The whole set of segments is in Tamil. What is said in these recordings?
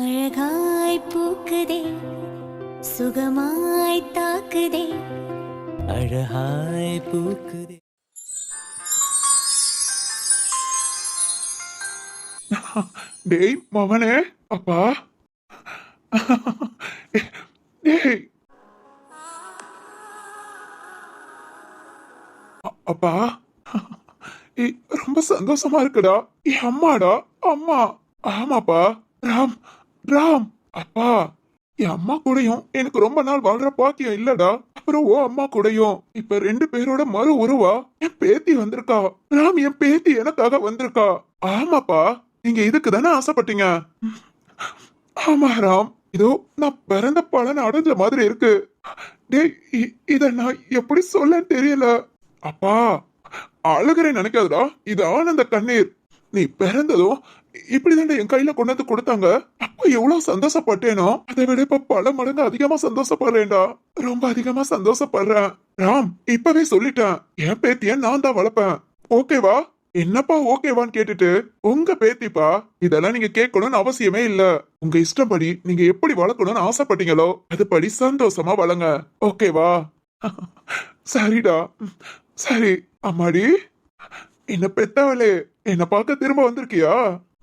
அழகாய் பூக்குதே சுகமாய் தாக்குதே அழகாய் பூக்குதே. டேய் மவனே, அப்பா. டேய் அப்பா, ரொம்ப சந்தோஷமா இருக்குடா. அம்மாடா, அம்மா. ஆமாப்பா. ராம், ராம். அப்பா, என் அம்மா கூடயும் எனக்கு ரொம்ப நாள் வாழ்ற பாக்கியம் இல்லடா. அப்புறம் ஓ அம்மா கூடயும் இப்ப 2 பேரோட மறு உருவா என் பேத்தி வந்திருக்கா. ராம், என் பேத்தி எனக்காக வந்திருக்கா. ஆமாப்பா, நீங்க இதுக்கு தானே ஆசைப்பட்டீங்க. ஆமா ராம், இதோ நான் பிறந்த பலன் அடைஞ்ச மாதிரி இருக்கு. டேய், இத நான் எப்படி சொல்ல தெரியல. அப்பா, அழுகிறேன் நினைக்காதடா, இது ஆனந்த கண்ணீர். நீ பிறந்ததும் இப்படிதான் என் கையில கொண்டு வந்து கொடுத்தாங்க. அப்ப எவ்வளவு சந்தோஷப்பட்டேனோ அதை விட இப்ப பல மடங்கு அதிகமா சந்தோஷப்படுறேன்டா. ரொம்ப அதிகமா சந்தோஷப்படுறேன். ராம், இப்பவே சொல்லிட்டேன், என் பேத்திய நான் தான் வளர்ப்பேன். ஓகேவா? என்னப்பா ஓகேவான்னு கேட்டுட்டு, உங்க பேத்திப்பா, இதெல்லாம் நீங்க கேட்கணும்னு அவசியமே இல்ல. உங்க இஷ்டப்படி நீங்க எப்படி வளர்க்கணும்னு ஆசைப்பட்டீங்களோ அதுபடி சந்தோஷமா வளங்க. ஓகேவா? சரிடா, சரி. அம்மாடி, என்ன பெத்தவளே, என்ன பார்க்க திரும்ப வந்திருக்கியா?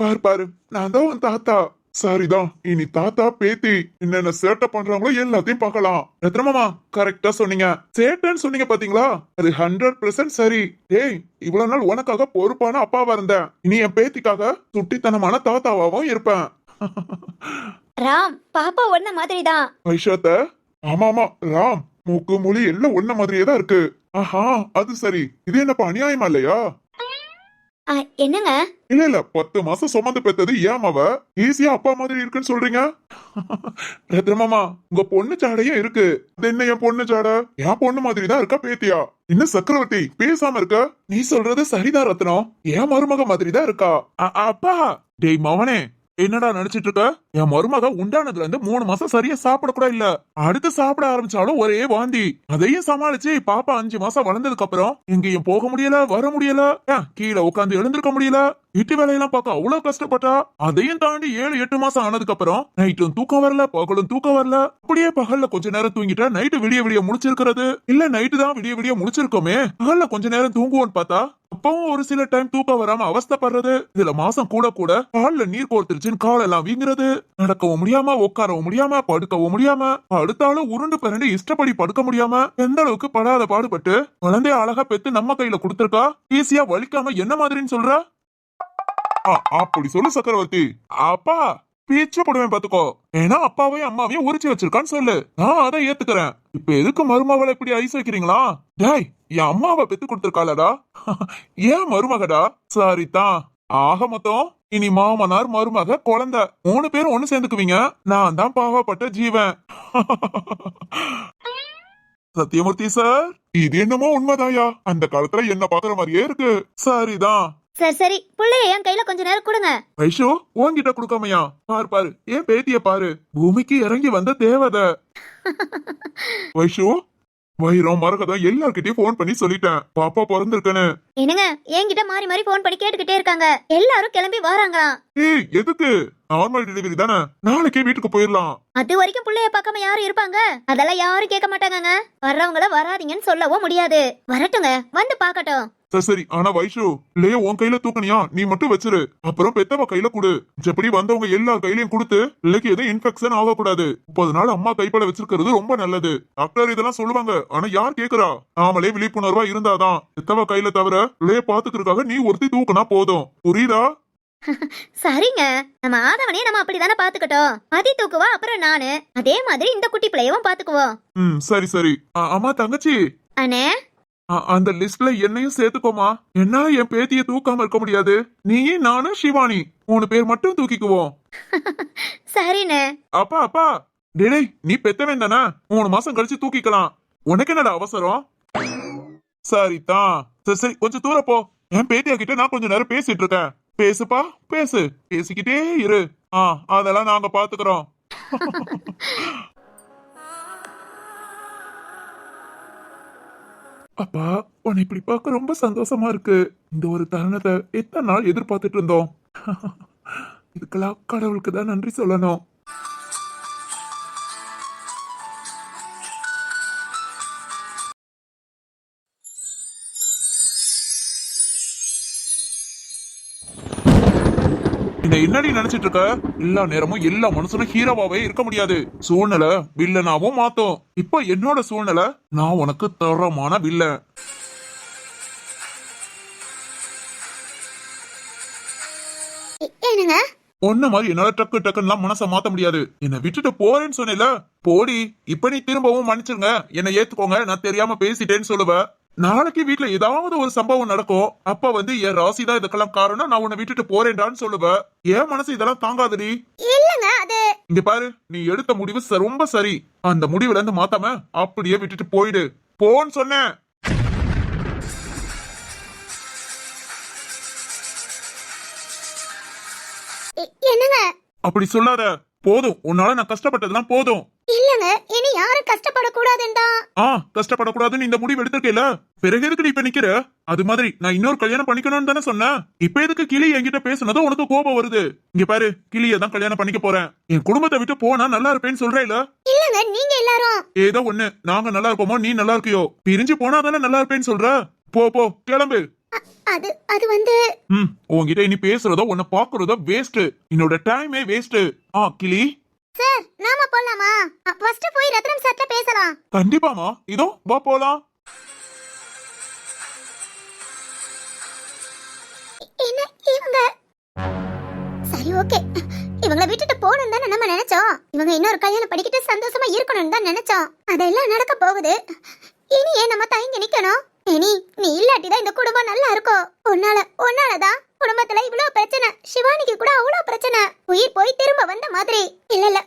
பாரு பாரு, நான் தான் உன் தாத்தா. சரிதான், இனி தாத்தா பேத்தி என்னென்ன சேட்டை பண்றாங்களோ எல்லாத்தையும் பார்க்கலாம். ரத்னமாமா, கரெக்டா சொன்னீங்க. சேட்டைன்னு சொன்னீங்க பாத்தீங்களா, அது 100% சரி. டேய், இவ்வளவு நாள் உனக்காக பொறுப்பான அப்பாவா இருந்தேன், இனி என் பேத்திக்காக சுட்டித்தனமான தாத்தாவாவும் இருப்பேன். ராம், பாப்பா ஒன்ன மாதிரிதான். வைஷாத்த, ஆமா ஆமா ராம், மூக்கு மொழி எல்லாம் ஒன்ன மாதிரியே தான் இருக்கு. ஆஹா, அது சரி. இது என்னப்பா அநியாயமா இல்லையா? என்னங்க? இல்ல இல்ல, 10 மாசம் சுமந்து பெத்தது ஏமாவ ஈஸியா அப்பா மாதிரி இருக்குன்னு சொல்றீங்க? ரத்னமாமா, உங்க பொண்ணு சாடையும் இருக்கு. அது என்ன என் பொண்ணு சாடை? என் பொண்ணு மாதிரி தான் இருக்கா பேத்தியா? இன்னும் சக்கரவர்த்தி பேசாம இருக்க? நீ சொல்றது சரிதான் ரத்னம், என் மருமக மாதிரி தான் இருக்கா. அப்பா. டேய் மவனே, என்னடா நினைச்சிட்டு இருக்க? என் மருமக உண்டானதுல இருந்து 3 மாசம் சரியா சாப்பிட கூட இல்ல. அடுத்து சாப்பிட ஆரம்பிச்சாலும் ஒரே வாந்தி. அதையும் சமாளிச்சு பாப்பா 5 மாசம் வளர்ந்ததுக்கு அப்புறம் எங்கேயும் போக முடியல, வர முடியல, கீழே உட்காந்து எழுந்திருக்க முடியல, வீட்டு வேலையெல்லாம் பார்க்க அவ்வளவு கஷ்டப்பட்டா. அதையும் தாண்டி 7-8 மாசம் ஆனதுக்கு அப்புறம் நைட்டும் தூக்கம் வரல, பகலும் தூக்கம் வரல. அப்படியே பகல்ல கொஞ்ச நேரம் தூங்கிட்டா நைட்டு விடிய விடிய முடிச்சிருக்கிறது, இல்ல நைட்டு தான் விடிய விடிய முடிச்சிருக்கோமே, பகல்ல கொஞ்ச நேரம் தூங்குவோன்னு பார்த்தா அப்பவும் ஒரு சில டைம் தூக்கம் வராம அவஸ்தைப்படுறது. இதுல மாசம் கூட கூட கால்ல நீர் கோர்த்துருச்சுன்னு காலெல்லாம் வீங்குறது, நடக்கவும் முடியாம, உட்காரவும் முடியாம, படுக்கவும் முடியாம, படுத்தாலும் உருண்டு பிறண்டு இஷ்டப்படி படுக்க முடியாம, எந்த அளவுக்கு படாத பாடுபட்டு குழந்தைய அழகா பெத்து நம்ம கையில கொடுத்திருக்கா. ஈஸியா வலிக்காம என்ன மாதிரின்னு சொல்ற? அப்படி சொல்லு சக்கரவர்த்தி. அப்பா, பீச்ச போடுவேன் பாத்துக்கோ. ஏன்னா அப்பாவையும் அம்மாவையும் உரிச்சு வச்சிருக்கான்னு சொல்லு, நான் அதை ஏத்துக்கிறேன். இப்ப எதுக்கு மருமகளை இப்படி ஐஸ் வைக்கிறீங்களா? டேய், என் அம்மாவை பெத்து கொடுத்திருக்காளடா, ஏன் மருமகடா? சரிதான். ஆக மொத்தம் இனி மாமனார் மருமக குழந்தை 3 பேரும் ஒண்ணு சேர்ந்துக்குவீங்க. நான் தான் பாவப்பட்ட ஜீவன். சத்தியமூர்த்தி சார், இது என்னமோ உண்மைதாயா? அந்த காலத்துல என்ன பாக்குற மாதிரியே இருக்கு. சரிதான். சரி சரி, புள்ளைய என் கையில கொஞ்ச நேரம் கொடுங்க. வைஷு, உன்கிட்ட கொடுக்காமையா? பாரு பாரு, ஏன் பேத்திய பாரு, பூமிக்கு இறங்கி வந்த தேவதை. வைஷு, வைரம் மரகதம் எல்லார்கிட்டயும் போன் பண்ணி சொல்லிட்டேன் பாப்பா பிறந்திருக்கேன்னு. என்னங்க, என்கிட்ட மாறி மாறி போன் பண்ணி கேட்டுக்கிட்டே இருக்காங்க. எல்லாரும் கிளம்பி வராங்களாம். ஏய், எதுக்கு? நார்மல் டெலிவரி தானே, நாளைக்கே வீட்டுக்கு போயிடலாம். அது வரைக்கும் புள்ளைய பார்க்காம யாரும் இருப்பாங்க? அதெல்லாம் யாரும் கேட்க மாட்டாங்க. வர்றவங்கள வராதீங்கன்னு சொல்லவும் முடியாது. வரட்டுங்க, வந்து பாக்கட்டும். சரி, ஆனா வைஷு, இல்லையா உன் கையில தூக்கணியா, நீ மட்டும் வச்சிரு. அப்புறம் பெத்தவ கையில கொடு. எப்படி வந்தவங்க எல்லா கையிலயும் கொடுத்து இல்லைக்கு எதுவும் இன்ஃபெக்ஷன் ஆகக்கூடாது. 30 நாள் அம்மா கைப்பட வச்சிருக்கிறது ரொம்ப நல்லது. டாக்டர் இதெல்லாம் சொல்லுவாங்க, ஆனா யார் கேக்குறா? நாமளே விழிப்புணர்வா இருந்தாதான். பெத்தவ கையில தவிர இல்லைய பாத்துக்கிறதுக்காக நீ ஒருத்தி தூக்குனா போதும். புரியுதா? சரிங்க, நம்ம ஆதவனே நம்ம அப்படிதானே பாத்துக்கிட்டோம். அதி தூக்குவா, அப்புறம் நானு அதே மாதிரி இந்த குட்டி பிள்ளையவும் பாத்துக்குவோம். சரி சரி. அம்மா, தங்கச்சி, அண்ணே, அந்த லிஸ்ட்ல என்னையும் சேர்த்துக்கோமா. என்னால என் பேத்திய தூக்காம இருக்க முடியாது. நீயும் நானும் சிவானி 3 பேர் மட்டும் தூக்கிக்குவோம். சரிண்ணே. அப்பா அப்பா, டேய், நீ பெத்தவன் தானே, 3 மாசம் கழிச்சு தூக்கிக்கலாம். உனக்கு என்னடா அவசரம்? சரிதான். சரி சரி, கொஞ்சம் தூரம் போ. என் பேத்தியா கிட்ட நான் கொஞ்ச நேரம் பேசிட்டு இருக்கேன். பேசுப்பா, பேசு, பேசிக்கிட்டே இரு. அதெல்லாம் நாங்க பாத்துக்கிறோம். அப்பா, உன்னை இப்படி பார்க்க ரொம்ப சந்தோஷமா இருக்கு. இந்த ஒரு தருணத்தை எத்தனை நாள் எதிர்பார்த்துட்டு இருந்தோம். இதுக்கெல்லாம் கடவுளுக்கு தான் நன்றி சொல்லணும். இந்த என்னடி நினைச்சிட்டு இருக்க? எல்லா நேரமும் எல்லா மனுஷனும் ஹீரோவாவே இருக்க முடியாது. சூழ்நிலை வில்லனாவும் மாத்தும். இப்ப என்னோட சூழ்நிலை, நான் உனக்கு தரமான வில்லன். என்னங்க? ஒன்ன மாதிரி என்னால டக்கு டக்குன்னு மனசை மாத்த முடியாது. என்ன விட்டுட்டு போறேன்னு சொன்னேல, போடி. இப்ப நீ திரும்பவும் மன்னிச்சிருங்க, என்ன ஏத்துக்கோங்க, நான் தெரியாம பேசிட்டேன்னு சொல்லுவ. நாளைக்கு வீட்டுல ஏதாவது ஒரு சம்பவம் நடக்கும். அப்ப வந்து என் ராசிதான் இதுக்கெல்லாம் காரணம், நான் உன்னை விட்டுட்டு போறேன்டான்னு சொல்லுவ. என் மனசு இதெல்லாம் தாங்காதடி. இல்லங்க, அது இங்க பாரு, நீ எடுத்த முடிவு ரொம்ப சரி. அந்த முடிவுல இருந்து மாத்தாம அப்படியே விட்டுட்டு போயிடு. போன்னு சொன்னேன். என்னங்க? அப்படி சொல்லாத. போதும், உன்னால நான் கஷ்டப்பட்டதெல்லாம் போதும். இல்லங்க, இனி யாரும் கஷ்டப்படக்கூடாதுண்டா. கஷ்டப்படக்கூடாதுன்னு இந்த முடிவு எடுத்திருக்கேல, பிறகு எதுக்கு நீ இப்ப நிக்கிற? அது மாதிரி நான் இன்னொரு கல்யாணம் பண்ணிக்கணும்னு தானே சொன்னேன். இப்ப எதுக்கு கிளி என்கிட்ட பேசுனதும் உனக்கு கோபம் வருது? இங்க பாரு, கிளியை தான் கல்யாணம் பண்ணிக்க போறேன். என் குடும்பத்தை விட்டு போனா நல்லா இருப்பேன்னு சொல்றேல. இல்லங்க, நீங்க எல்லாரும் ஏதோ ஒண்ணு, நாங்க நல்லா இருக்கோமோ நீ நல்லா இருக்கியோ, பிரிஞ்சு போனா தானே நல்லா இருப்பேன்னு சொல்ற. போ போ, கிளம்பு. அது அது வந்து உன்கிட்ட இனி பேசுறதோ உன்னை பாக்குறதோ வேஸ்ட். என்னோட டைமே வேஸ்ட். கிளி சார், நாம போலாமா? ஃபர்ஸ்ட் போய் ரத்னம் சார்ட்ட பேசலாம். கண்டிப்பாமா, இதோ வா போலாம். என்ன இவங்க? சரி, ஓகே. இவங்களை விட்டுட்டு போகணும் தானே நம்ம நினைச்சோம். இவங்க இன்னொரு கல்யாணம் படிக்கிட்டு சந்தோஷமா இருக்கணும்னு தான் நினைச்சோம். அதெல்லாம் நடக்க போகுது. இனி ஏன் நம்ம தயங்கி நிக்கணும்? இனி நீ இல்லாட்டிதான் இந்த குடும்பம் நல்லா இருக்கும். உன்னாலதான் குடும்பத்துல இவ்வளவு பிரச்சனை. சிவானிக்கு கூட அவ்வளவு பிரச்சனை. உயிர் போய் திரும்ப வந்த மாதிரி. இல்ல,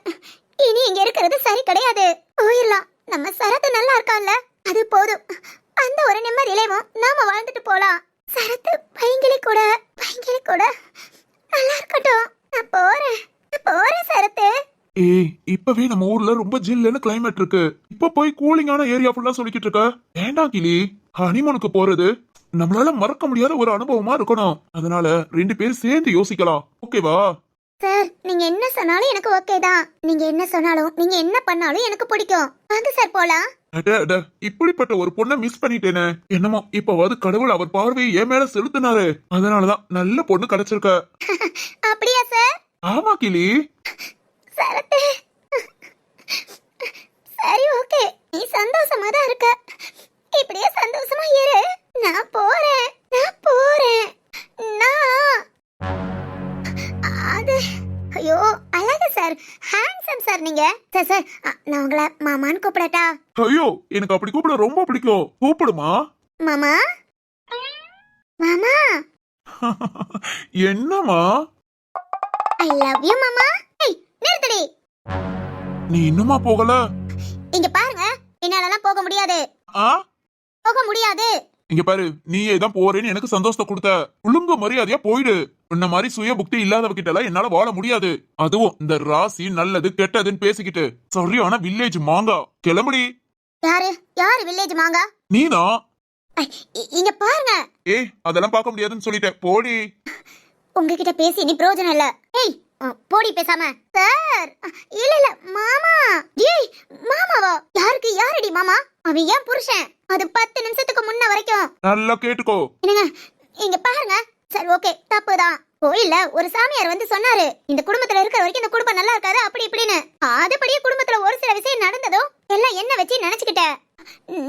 இனி இங்க இருக்கிறது சரி கிடையாது. போயிடலாம். நம்ம சரத்து நல்லா இருக்கான்ல, அது போதும். அந்த ஒரு நிம்மதியிலேயும் நாம வாழ்ந்துட்டு போலாம். சரத்து பையங்களி கூட நல்லா இருக்கட்டும். நான் போறேன் சரத்து. இப்பவே நம்ம ஊர்ல ரொம்ப ஜில்லுன்னு கிளைமேட் இருக்கு. இப்ப போய் கூலிங்கான ஏரியா ஃபுல்லா சொல்லிக்கிட்டு இருக்க. வேண்டாம் கிளி, ஹனிமூனுக்கு போறது நம்மளால மறக்க முடியாத ஒரு அனுபவமா இருக்கணும். அதனால 2 பேரும் சேர்ந்து யோசிக்கலாம். ஓகேவா? சார், நீங்க என்ன சொன்னாலும் எனக்கு ஓகே தான். நீங்க என்ன சொன்னாலும், நீங்க என்ன பண்ணாலும் எனக்கு பிடிக்கும். வாங்க சார், போலாம். இப்படிப்பட்ட ஒரு பொண்ணை மிஸ் பண்ணிட்டேனே. என்னமோ இப்பவாது கடவுள் அவர் பார்வையை என் மேல செலுத்தினாரு. அதனாலதான் நல்ல பொண்ணு கிடைச்சிருக்க. அப்படியா சார்? ஆமா கிளி. சரத்து, சரி, ஓகே. நீ சந்தோஷமா தான் இருக்க. இப்படியே சந்தோஷமா இரு. நான் போறேன். அது ஐயோ, அழகு சார், ஹேண்ட்ஸம் சார் நீங்க. சார், நான் உங்களை மாமான்னு கூப்பிடட்டா? ஐயோ, எனக்கு அப்படி கூப்பிட ரொம்ப பிடிக்கும். கூப்பிடுமா. மாமா. என்னமா? ஐ லவ் யூ மாமா. ஏய், நிறுத்துடி. நீ இன்னுமா போகல? இங்க பாருங்க, என்னாலலாம் போக முடியாது. இங்க பாரு, நீயே தான் போறேன்னு எனக்கு சந்தோஷத்தை கொடுத்த. ஒழுங்கு மரியாதையா போயிடு. உன்ன மாதிரி சுய புக்தி இல்லாதவகிட்ட எல்லாம் என்னால வாழ முடியாது. அதுவும் இந்த ராசி நல்லது கெட்டதுன்னு பேசிக்கிட்டு சரியான வில்லேஜ் மாங்கா. கிளம்புடி. யாரு வில்லேஜ் மாங்கா? நீதான். இங்க பாருங்க. அதெல்லாம் பார்க்க முடியாதுன்னு சொல்லிட்டேன். போடி. உங்ககிட்ட பேசி நீ பிரயோஜனம் இல்ல. ஏய், போடி பேசாம. சார், இல்ல மாமா. ஏய், மாமாவா? யாரடி மாமா? அவன் ஏன் புருஷன். அது 10 நிமிஷத்துக்கு முன்ன வரைக்கும். நல்லா கேட்டுக்கோ. என்னங்க, இங்க பாருங்க. சரி, ஓகே, தப்புதான். கோயில்ல ஒரு சாமியார் வந்து சொன்னாரு, இந்த குடும்பத்துல இருக்கிற வரைக்கும் இந்த குடும்பம் நல்லா இருக்காது அப்படி இப்படின்னு. அதுபடியே குடும்பத்துல ஒரு சில விஷயம் நடந்ததும் எல்லாம் என்ன வச்சு நினைச்சுக்கிட்டேன்.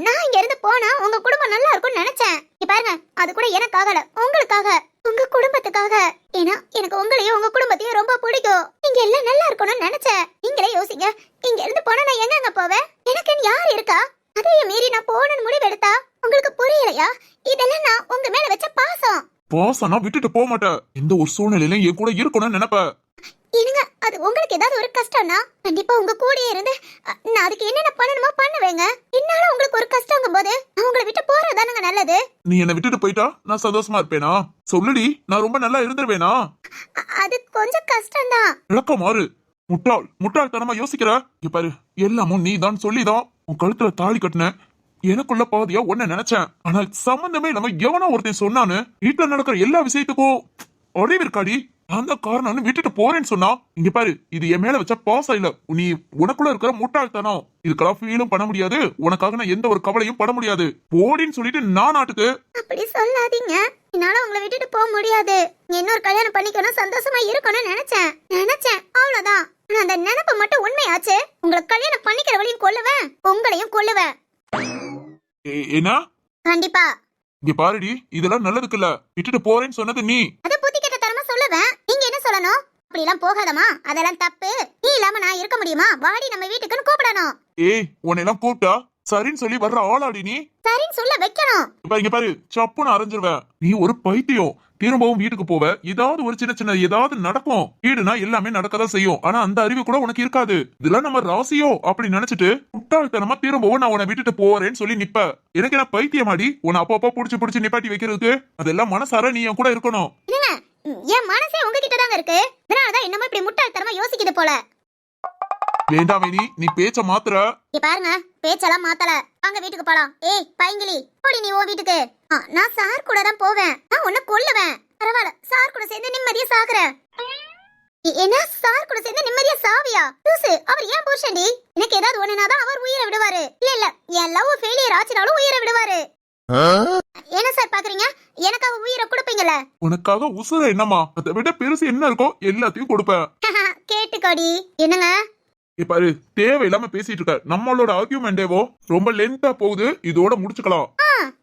நான் இங்க இருந்து போனா உங்க குடும்பம் நல்லா இருக்கும்னு நினைச்சேன். பாருங்க, அது கூட எனக்காகல, உங்களுக்காக, உங்க குடும்பத்துக்காக. ஏன்னா எனக்கு உங்களையும் உங்க குடும்பத்தையும் ரொம்ப பிடிக்கும். நீங்க எல்லாம் நல்லா இருக்கணும்னு நினைச்சேன். நீங்களே யோசிங்க, இங்க இருந்து போனா நான் எங்க போவேன்? எனக்குன்னு யார் இருக்கா? அதையும் மீறி நான் போகணும்னு முடிவு எடுத்தா உங்களுக்கு புரியலையா? இதெல்லாம் நான் உங்க மேல வச்ச பாசம். பாசம்னா விட்டுட்டு போக மாட்டேன். எந்த ஒரு சூழ்நிலையிலும் என் கூட இருக்கணும்னு நினைப்ப. என்னங்க, அது உங்களுக்கு ஏதாவது ஒரு கஷ்டம்னா கண்டிப்பா உங்க கூடயே இருந்து நான் அதுக்கு என்னென்ன பண்ணணுமோ பண்ணுவேங்க. என்னால உங்களுக்கு ஒரு கஷ்டங்கும் போது நான் உங்களை விட்டு போறதானுங்க நல்லது. நீ என்ன விட்டுட்டு போயிட்டா நான் சந்தோஷமா இருப்பேனா? சொல்லுடி, நான் ரொம்ப நல்லா இருந்துருவேனா? அது கொஞ்சம் கஷ்டம்தான். விளக்கம் மாறு. முட்டாள்தனமா யோசிக்கிற. இங்க பாரு, எல்லாமும் நீ தான் சொல்லிதான் உன் கழுத்துல தாலி கட்டின. எனக்குள்ள பாதியா ஒன்ன நினைச்சேன். ஆனால் சம்பந்தமே நம்ம எவனோ ஒருத்தன் சொன்னான்னு வீட்டுல நடக்கிற எல்லா விஷயத்துக்கும் ஒரே இருக்காடி. நான் தான் காரணம்னு விட்டுட்டு போறேன்னு சொன்னா இங்க பாரு, இது என் மேல வச்ச பாசம் இல்ல, நீ உனக்குள்ள இருக்கிற முட்டாள்தனம். இதுக்கெல்லாம் ஃபீலும் பண்ண முடியாது, உனக்காக நான் எந்த ஒரு கவலையும் பட முடியாது. போடின்னு சொல்லிட்டு நான் நாட்டுக்கு. அப்படி சொல்லாதீங்க, என்னால உங்களை விட்டுட்டு போக முடியாது. இன்னொரு கல்யாணம் பண்ணிக்கணும், சந்தோஷமா இருக்கணும்னு நினைச்சேன் அவ்வளவுதான். ஆனா அந்த நினைப்பு மட்டும் உண்மையாச்சு. உங்களை கல்யாணம் பண்ணிக்கிறவளையும் கொல்லுவேன், உங்களையும் கொல்லுவேன். என்ன? கண்டிப்பா. இங்க பாருடி, இதெல்லாம் நல்லதுக்கு இல்ல. விட்டுட்டு போறேன்னு சொன்னது நீ. அத புத்தி கேட்ட தரமா சொல்லுவேன். நீங்க என்ன சொல்லணும்? அப்படி எல்லாம் போகாதமா, அதெல்லாம் தப்பு. நீ இல்லாம நான் இருக்க முடியுமா? வாடி நம்ம வீட்டுக்குன்னு கூப்பிடணும். ஏய், உன்னை எல்லாம் கூப்பிட்டா சரின்னு சொல்லி வர்ற ஆளாடி நீ. சரின்னு சொல்ல வைக்கணும். இங்க பாரு, சப்புன்னு அரைஞ்சிருவேன். நீ ஒரு பைத்தியம். திரும்பவும் வீட்டுக்கு போவ, ஏதாவது ஒரு சின்ன ஏதாவது நடக்கும். வீடுனா எல்லாமே நடக்கதான் செய்யும். ஆனா அந்த அறிவு கூட உனக்கு இருக்காது. இதெல்லாம் நம்ம ராசியோ அப்படி நினைச்சிட்டு முட்டாள்தனமா திரும்பவும் நான் உன்னை விட்டுட்டு போறேன்னு சொல்லி நிப்ப. எனக்கு என்ன பைத்தியமாடி உன்னை அப்பப்போ புடிச்சு நிப்பாட்டி வைக்கிறதுக்கு? அதெல்லாம் மனசார நீ என் கூட இருக்கணும். என் மனசே உங்ககிட்ட தாங்க இருக்கு. அதனாலதான் என்னமோ இப்படி முட்டாள்தனமா யோசிக்குது போல. வேண்டாம் வேணி, நீ பேச்ச மாத்துற. பாருங்க, பேச்செல்லாம் மாத்தல. வாங்க வீட்டுக்கு போலாம். ஏய் பைங்கிலி, போடி நீ உன் வீட்டுக்கு. நான் சார் கூட தான் போவேன். நான் உன்னை கொல்லுவேன். பரவாயில்ல, சார் கூட சேர்ந்து நிம்மதியா சாகுறேன். என்ன சார் கூட சேர்ந்து நிம்மதியா சாவியா? லூசு, அவர் ஏன் புருஷன்டி? எனக்கு ஏதாவது ஒண்ணுனாதான் அவர் உயிரை விடுவாரு. இல்ல என் லவ் ஃபெயிலியர் ஆச்சுனாலும் உயிரை விடுவாரு. என்ன சார் பாக்குறீங்க? எனக்காக உயிரை கொடுப்பீங்கல்ல? உனக்காக உசுர என்னமா? அதை விட பெருசு என்ன இருக்கோ எல்லாத்தையும் கொடுப்பேன். கேட்டுக்கோடி. என்னங்க பாரு, தேவையில்லாம பேசிட்டு இருக்க. நம்மளோட ஆர்கியூமெண்டேவோ ரொம்ப லென்த்தா போகுது. இதோட முடிச்சுக்கலாம்.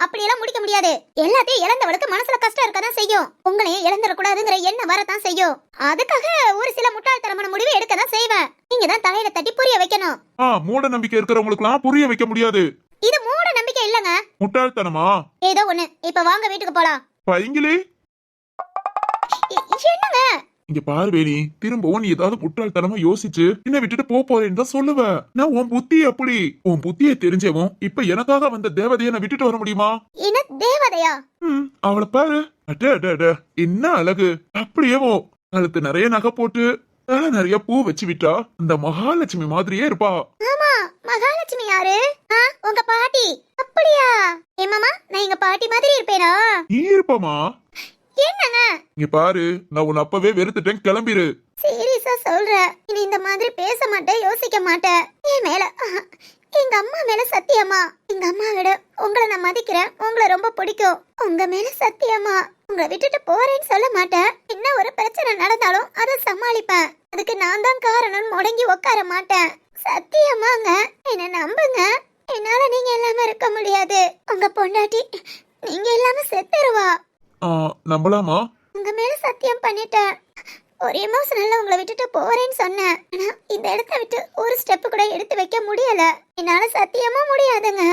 அப்படியெல்லாம் முடிக்க முடியாது. எல்லாத்தையும் இழந்தவளுக்கு மனசுல கஷ்டம் இருக்கதான் செய்யும். உங்களையும் இழந்துடக்கூடாதுங்கிற எண்ணம் வரதான் செய்யும். அதுக்காக ஒரு சில முட்டாள்தனமான முடிவு எடுக்கதான் செய்வேன். நீங்க தான் தலையில தட்டி புரிய வைக்கணும். மூட நம்பிக்கை இருக்கிறவங்களுக்குலாம் புரிய வைக்க முடியாது. இது மூட நம்பிக்கை இல்லங்க, முட்டாள்தனமா. ஏதோ ஒண்ணு. இப்ப வாங்க வீட்டுக்கு போலாம். பைங்கிலி, என்னங்க? இங்க பாரு வேணி, திரும்பவும் நீ ஏதாவது முட்டாள்தனமா யோசிச்சு என்ன விட்டுட்டு போறேன்னு தான் சொல்லுவ. நான் உன் புத்தி அப்படி. உன் புத்தியை தெரிஞ்சவும் இப்ப எனக்காக வந்த தேவதைய நான் விட்டுட்டு வர முடியுமா? என்ன தேவதையா? அவளை பாரு, என்ன அழகு. அப்படியேவோ கழுத்து நிறைய நகை போட்டு தலை நிறைய பூ வச்சு விட்டா அந்த மகாலட்சுமி மாதிரியே இருப்பா. ஆமா, மகாலட்சுமி யாரு? உங்க பாட்டி. அப்படியா? ஏமாமா, நான் எங்க பாட்டி மாதிரி இருப்பேனா? நீ இருப்பமா? என்னங்க? இங்க பாரு, நான் உன் அப்பவே வெறுத்துட்டேன், கிளம்பிரு. சீரியஸா சொல்றேன். இனி இந்த மாதிரி பேச மாட்டேன், யோசிக்க மாட்டேன். என் மேல, எங்க அம்மா மேல சத்தியமா. எங்க அம்மா விட உங்களை நான் மதிக்கிறேன். உங்களை ரொம்ப பிடிக்கும். உங்க மேல சத்தியமா உங்களை விட்டுட்டு போறேன்னு சொல்ல மாட்டேன். என்ன ஒரு பிரச்சனை நடந்தாலும் அதை சமாளிப்பேன். அதுக்கு நான் தான் காரணம் முடங்கி உட்கார மாட்டேன். சத்தியமாங்க, என்ன நம்புங்க. என்னால நீங்க இல்லாம இருக்க முடியாது. உங்க பொண்டாட்டி நீங்க இல்லாம செத்துருவா. நம்பலாமா? உங்க மேல சத்தியம் பண்ணிட்டேன். ஒரு எமோஷனல்ல உங்களை விட்டுட்டு போறேன்னு சொன்னேன். ஆனா இந்த இடத்த விட்டு ஒரு ஸ்டெப் கூட எடுத்து வைக்க முடியல. என்னால சத்தியமா முடியாதுங்க.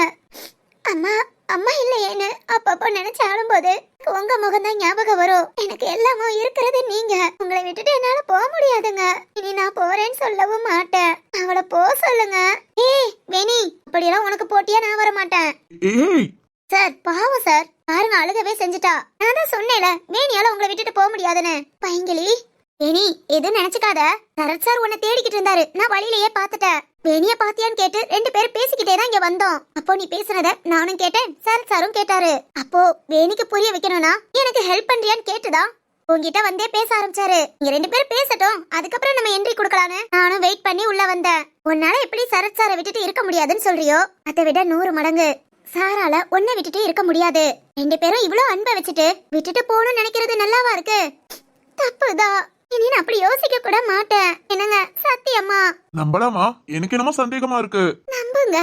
அம்மா அம்மா இல்லையேன்னு அப்பப்போ நினைச்சு ஆடும்போது உங்க முகம் தான் ஞாபகம் வரும். எனக்கு எல்லாமும் இருக்கிறது நீங்க. உங்களை விட்டுட்டு என்னால போக முடியாதுங்க. இனி நான் போறேன்னு சொல்லவும் மாட்டேன். அவளை போக சொல்லுங்க. ஏய் வேணி, அப்படியெல்லாம் உனக்கு போட்டியா நான் வர மாட்டேன். ஏய் சார், பாவம் சார். பாருங்க, அழுகவே செஞ்சுட்டா. நான் தான் சொன்னேன்ல, வேணியால உங்களை விட்டுட்டு போக முடியாதுன்னு. பைங்கிலி, வேணி எதுவும் நினைச்சுக்காத. சரத் சார் உன்னை தேடிக்கிட்டு இருந்தாரு. நான் வழியிலேயே பாத்துட்டேன். வேணிய பாத்தியான்னு கேட்டு 2 பேரும் பேசிக்கிட்டே தான் இங்க வந்தோம். அப்போ நீ பேசுனத நானும் கேட்டேன், சரத் சாரும் கேட்டாரு. அப்போ வேணிக்கு புரிய வைக்கணும்னா எனக்கு ஹெல்ப் பண்றியான்னு கேட்டுதான் உங்ககிட்ட வந்தே பேச ஆரம்பிச்சாரு. நீங்க 2 பேரும் பேசட்டும், அதுக்கப்புறம் நம்ம என்ட்ரி கொடுக்கலான்னு நானும் வெயிட் பண்ணி உள்ள வந்தேன். உன்னால எப்படி சரத் சாரை விட்டுட்டு இருக்க முடியாதுன்னு சொல்றியோ, அதை விட 100 மடங்கு சாரால உன்னை விட்டுட்டு இருக்க முடியாது. 2 பேரும் இவ்வளவு அன்பை விட்டுட்டு போகணும்னு நினைக்கிறது நல்லாவா இருக்கு? தப்புதான். இனி நான் அப்படி யோசிக்க கூட மாட்டேன். என்னங்க, சத்தியமா? நம்பலாமா? எனக்கு என்னமோ சந்தேகமா இருக்கு. நம்புங்க.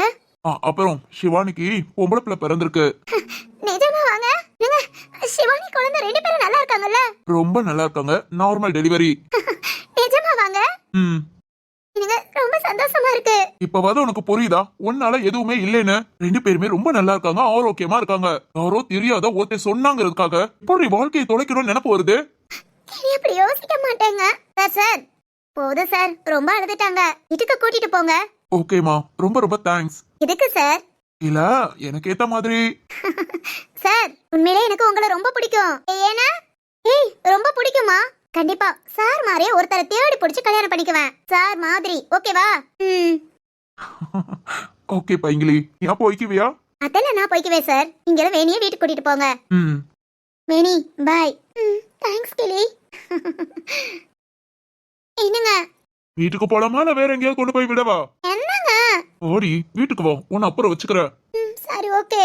அப்புறம் சிவானிக்கு பொம்பளை பிள்ளை பிறந்திருக்கு. நிஜமா? வாங்க. சிவானி குழந்தை 2 பேரும் நல்லா இருக்காங்கல்ல? ரொம்ப நல்லா இருக்காங்க. Normal delivery. நிஜமா? வாங்க. எனக்கு ரொம்ப சந்தோஷமா இருக்கு. இப்பவாது உனக்கு புரியுதா? உன்னால எதுவுமே இல்லைன்னு. 2 பேருமே ரொம்ப நல்லா இருக்காங்க, ஆரோக்கியமா இருக்காங்க. யாரோ தெரியாத ஒருத்தர் சொன்னாங்கிறதுக்காக இப்படி வாழ்க்கையை தொலைக்கணும்னு நினைப்பு வருது. அப்படி யோசிக்க மாட்டேங்க. சார் போதும் சார், ரொம்ப அழுதுட்டாங்க. வீட்டுக்கு கூட்டிட்டு போங்க. ஓகேமா, ரொம்ப ரொம்ப தேங்க்ஸ். எதுக்கு சார்? இல்ல, எனக்கு ஏத்த மாதிரி. சார், உண்மையிலே எனக்கு உங்களை ரொம்ப பிடிக்கும். ஏன்னா ரொம்ப பிடிக்குமா? கண்டிப்பா சார் மாதிரியே ஒருத்தரை தேடி பிடிச்சு கல்யாணம் பண்ணிக்குவேன். சார் மாதிரி. ஓகேவா? ஓகே பைங்கிலி, நீ அப்போ வைக்குவியா? அதெல்லாம் நான் போய்க்குவேன் சார். நீங்க வேணியே வீட்டுக்கு கூட்டிட்டு போங்க. வேணி பாய். தேங்க்ஸ் கிளி. என்னங்க? வீட்டுக்கு போலாமா இல்ல வேற எங்கேயாவது கொண்டு போய் விடவா? என்னங்க? ஓடி வீட்டுக்கு வா, உன்னை அப்புறம் வச்சுக்கிறேன். சரி ஓகே.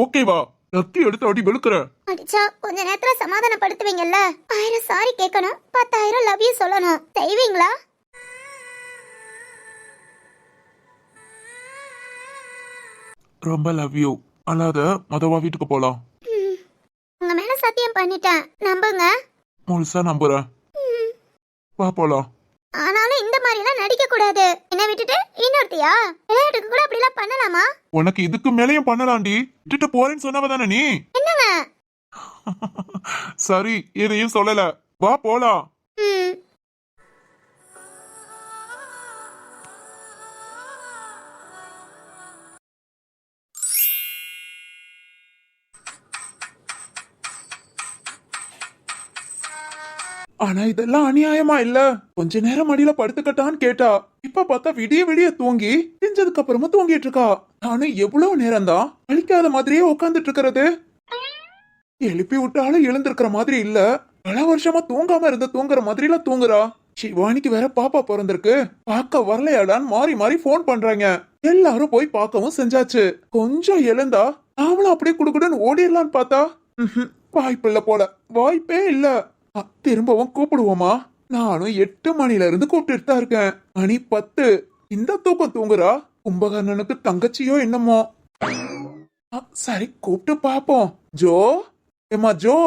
ஓகேவா? லத்தி எடுத்து அடி வெளுக்கிற. அடிச்சா கொஞ்ச நேரத்துல சமாதானப்படுத்துவீங்கல்ல? 1000 சாரி கேட்கணும், 10,000 லவ் யூ சொல்லணும். செய்வீங்களா? ரொம்ப லவ் யூ. அல்லாத மொதவா வீட்டுக்கு போலாம். உங்க மேல சத்தியம் பண்ணிட்டேன், நம்புங்க. முழுசா நம்புறேன். வா போலாம். ஆனாலும் இந்த மாதிரி எல்லாம் நடிக்க கூடாது. என்ன விட்டுட்டு இன்னொருத்தியா? விளையாட்டுக்கு கூட அப்படி எல்லாம் பண்ணலாமா? உனக்கு இதுக்கு மேலேயும் பண்ணலாண்டி. விட்டுட்டு போறேன்னு சொன்னவ தானே நீ? என்னங்க? சரி, எதையும் சொல்லல. வா போலாம். ம். ஆனா இதெல்லாம் அநியாயமா இல்ல? கொஞ்ச நேரம் அடியில படுத்துக்கட்டான்னு கேட்டா, இப்ப பார்த்தா விடிய விடிய தூங்கி செஞ்சதுக்கு அப்புறமா தூங்கிட்டு இருக்கா. நானும் எவ்வளவு நேரம் தான் அழிக்காத மாதிரியே உட்காந்துட்டு இருக்கிறது. எழுப்பி விட்டாலும் எழுந்திருக்கிற மாதிரி இல்ல. பல வருஷமா தூங்காம இருந்த தூங்குற மாதிரி எல்லாம் தூங்குறா. சிவானிக்கு வேற பாப்பா பிறந்திருக்கு, பார்க்க வரலையாடான்னு மாறி மாறி போன் பண்றாங்க. எல்லாரும் போய் பார்க்கவும் செஞ்சாச்சு. கொஞ்சம் எழுந்தா நாமளும் அப்படியே குடுக்குடுன்னு ஓடிடலான்னு பார்த்தா வாய்ப்பு இல்ல போல. வாய்ப்பே இல்ல. திரும்பவும் கூப்பிடுவோமா? நானும் 8 மணில இருந்து கூப்பிட்டு தான் இருக்கேன். மணி 10. இந்த தூக்கம் தூங்குறா. கும்பகர்ணனுக்கு தங்கச்சியோ என்னமோ. சரி கூப்பிட்டு பாப்போம். ஜோ, ஏமா ஜோ.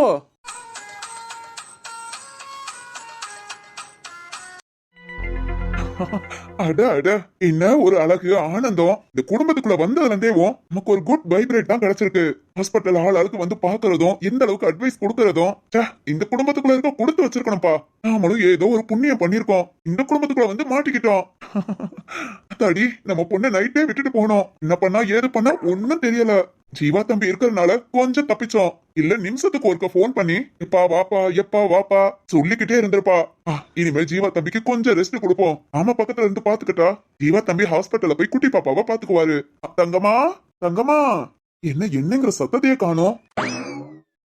அட அட, என்ன ஒரு அழகு ஆனந்தம். இந்த குடும்பத்துக்குள்ள வந்ததுல இருந்தேவும் நமக்கு ஒரு குட் வைப்ரேட் தான் கிடைச்சிருக்கு. ஹாஸ்பிட்டல் ஆளுக்கு வந்து பாக்குறதும் எந்த அளவுக்கு அட்வைஸ் கொடுக்கறதும் இந்த குடும்பத்துக்குள்ள இருக்க கொடுத்து வச்சிருக்கணும்ப்பா. நாமளும் ஏதோ ஒரு புண்ணியம் பண்ணிருக்கோம், இந்த குடும்பத்துக்குள்ள வந்து மாட்டிக்கிட்டோம். அத்தாடி, நம்ம பொண்ணை நைட்டே விட்டுட்டு போனோம். என்ன பண்ணா ஏது பண்ணா ஒண்ணும் தெரியல. ஜீவா தம்பி இருக்கிறதுனால கொஞ்சம் தப்பிச்சோம். இல்ல நிமிஷத்துக்கு ஒருக்க போன் பண்ணி எப்பா வாப்பா எப்பா வாப்பா சொல்லிக்கிட்டே இருந்திருப்பா. இனிமேல் ஜீவா தம்பிக்கு கொஞ்சம் ரெஸ்ட் கொடுப்போம். ஆமா, பக்கத்துல இருந்து பாத்துக்கிட்டா ஜீவா தம்பி ஹாஸ்பிட்டல்ல போய் குட்டி பாப்பாவை பாத்துக்குவாரு. தங்கம்மா தங்கம்மா, என்னங்கிற சத்தத்தையே காணோம்.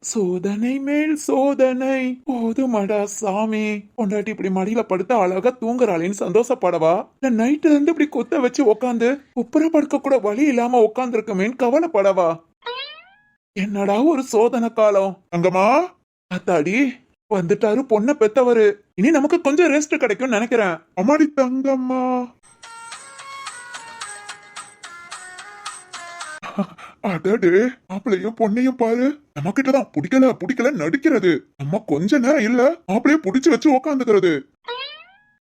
சோதனை மேல் சோதனை போதுமடா சாமி. பொண்டாட்டி இப்படி மடியில படுத்து அழகா தூங்குறாளின்னு சந்தோஷப்படவா? இல்ல நைட்டு இருந்து இப்படி கொத்த வச்சு உக்காந்து உப்புற படுக்க கூட வழி இல்லாம உக்காந்து இருக்கமேன்னு கவலைப்படவா? என்னடா ஒரு சோதனை காலம். தங்கம்மா, அத்தாடி வந்துட்டாரு பொண்ணை பெத்தவரு. இனி நமக்கு கொஞ்சம் ரெஸ்ட் கிடைக்கும் நினைக்கிறேன். அம்மாடி தங்கம்மா. அடடே, மாப்பிளையும் பொண்ணையும் பாரு. நம்ம கிட்டதான் பிடிக்கல நடிக்கிறது. நம்ம கொஞ்ச நேரம் இல்ல மாப்பிளைய புடிச்சு வச்சு உக்காந்துக்கிறது.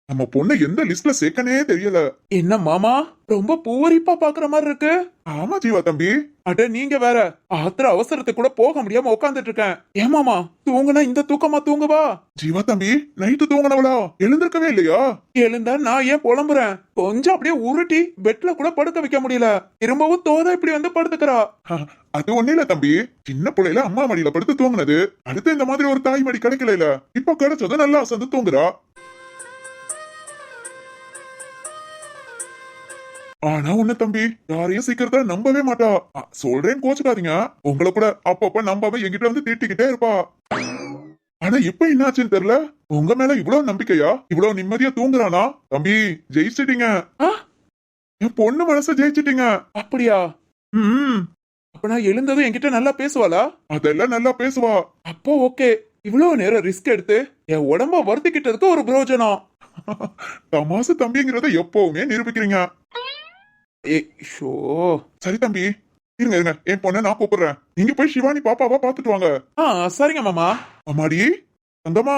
நம்ம பொண்ணு எந்த லிஸ்ட்ல சேர்க்கனே தெரியல. என்ன மாமா, ரொம்ப பூரிப்பா பாக்குற மாதிரி இருக்கு. ஆமா ஜீவா தம்பி. அட நீங்க வேற, ஆத்திர அவசரத்துக்கு கூட போக முடியாம உட்காந்துட்டு இருக்கேன். ஏமாமா, தூங்குனா இந்த தூக்கமா தூங்குவா? ஜீவா தம்பி நைட்டு தூங்கினவளா? எழுந்திருக்கவே இல்லையா? எழுந்தா நான் ஏன் புலம்புறேன்? கொஞ்சம் அப்படியே உருட்டி பெட்ல கூட படுக்க வைக்க முடியல. திரும்பவும் தோதா இப்படி வந்து படுத்துக்கிறா. அது ஒண்ணு இல்ல தம்பி, சின்ன பிள்ளையில அம்மா மடியில படுத்து தூங்குனது. அடுத்து இந்த மாதிரி ஒரு தாய் மடி கிடைக்கல. இப்ப கிடைச்சது நல்லா அசந்து தூங்குறா. ஆனா உன்ன தம்பி, யாரையும் சீக்கிரத்தை நம்பவே மாட்டா. சொல்றேன்னு கோச்சுக்காதீங்க. உங்களை கூட அப்பப்ப நம்பாம என்கிட்ட வந்து திட்டிக்கிட்டே இருப்பா. ஆனா இப்ப என்னாச்சுன்னு தெரியல. உங்க மேல இவ்வளவு நம்பிக்கையா? இவ்வளவு நிம்மதியா தூங்குறானா? தம்பி ஜெயிச்சிட்டீங்க. என் பொண்ணு மனச ஜெயிச்சிட்டீங்க. அப்படியா? அப்ப நான் எழுந்ததும் என்கிட்ட நல்லா பேசுவாளா? அதெல்லாம் நல்லா பேசுவா. அப்போ ஓகே. இவ்வளவு நேரம் ரிஸ்க் எடுத்து என் உடம்ப வருத்திக்கிட்டதுக்கு ஒரு பிரயோஜனம். தமாசு தம்பிங்கிறத எப்பவுமே நிரூபிக்கிறீங்க. சரி தம்பி, இருங்க என் பொண்ண நான் கூப்பிடுறேன். நீங்க போய் சிவானி பாப்பாவா பாத்துட்டு வாங்க. சரிங்க மாமா. அம்மாடி தங்கம்மா.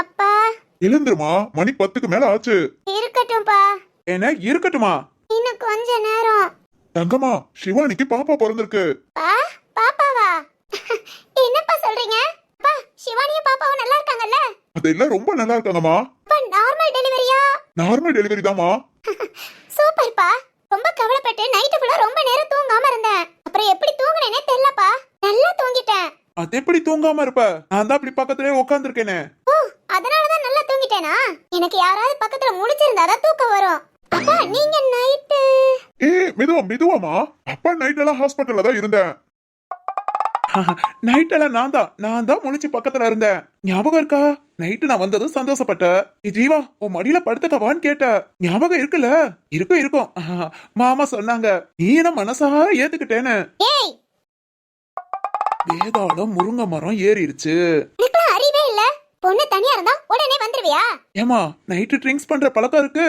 அப்பா எழுந்துருமா, மணி 10க்கு மேல ஆச்சு. இருக்கட்டும்பா. என்ன இருக்கட்டுமா? இன்னும் கொஞ்ச நேரம். தங்கம்மா, சிவானிக்கு பாப்பா பிறந்திருக்கு. பாப்பாவா? என்னப்பா சொல்றீங்க? அப்பா, சிவானியும் பாப்பாவும் நல்லா இருக்காங்கல்ல? அதெல்லாம் ரொம்ப நல்லா இருக்காங்கம்மா. நார்மல் டெலிவரியா? நார்மல் டெலிவரி தாமா. சூப்பர்ப்பா. ரொம்ப கவலைப்பட்டு நைட்டு ஃபுல்லா ரொம்ப நேரம் தூங்காம இருந்தேன். அப்புறம் எப்படி தூங்குனேனே தெரியலப்பா. நல்லா தூங்கிட்டேன். அது எப்படி தூங்காம இருப்ப? நான் தான் இப்படி பக்கத்துலயே உட்கார்ந்திருக்கேனே. ஓ, அதனால தான் நல்லா தூங்கிட்டேனா? எனக்கு யாராவது பக்கத்துல முடிச்சிருந்தா தான் தூக்கம் வரும். அப்பா நீங்க நைட்டு மெதுவாமா. அப்பா நைட் எல்லாம் ஹாஸ்பிட்டல்ல தான் இருந்தேன். நைட்டெல்லாம் நான் தான் முழிச்சு பக்கத்துல இருந்தேன். ஞாபகம் இருக்கா? நைட்டு நான் வந்ததும் சந்தோஷப்பட்டேன். ஜீவா உன் மடியில படுத்துக்கவான்னு கேட்ட. ஞாபகம் இருக்குல்ல? இருக்கும். மாமா சொன்னாங்க நீ என்ன மனசார ஏத்துக்கிட்டேன்னு. ஏய் வேதாளம் முருங்கை மரம் ஏறிடுச்சு. உனக்கு அறிவே இல்ல. பொண்ணு தனியா இருந்தா உடனே வந்துருவியா? ஏமா நைட்டு ட்ரிங்க்ஸ் பண்ற பழக்கம் இருக்கு?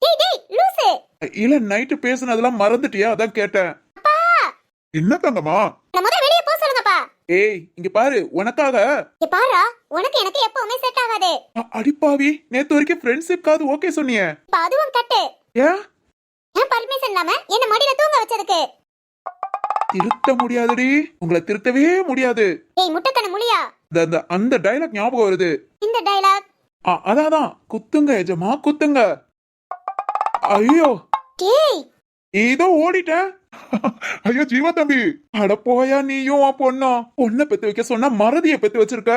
டேய் டேய் லூசு. இல்ல நைட்டு பேசுனதெல்லாம் மறந்துட்டியா? அதான் கேட்டேன். அப்பா என்ன தங்கம்மா? நான் முத வெளிய போ சொல்லுங்கப்பா. ஏய் இங்க பாரு உனக்காக. ஏ பாரா உனக்கு எனக்கு எப்பவுமே செட் ஆகாது. அடிப்பாவி நேத்து வரைக்கும் ஃப்ரெண்ட்ஷிப்காவது ஓகே சொன்னியே. இப்ப அதுவும் கட்டு. ஏன்? ஏன் பர்மிஷன் இல்லாம என்ன மடியில தூங்க வச்சதுக்கு? திருத்த முடியாதுடி. உங்களை திருத்தவே முடியாது. ஏய் முட்டைக்கண்ண முழியா. அந்த டைலாக் ஞாபகம் வருது. இந்த டயலாக் அதான் குத்துங்க எஜமா குத்துங்க. ஐயோ டேய் இதோ ஓடிட்டேன். ஐயோ ஜீவா தம்பி அட போயா நீயும் பொண்ணை பெத்து வைக்க சொன்னா மறதிய பெத்து வச்சிருக்க.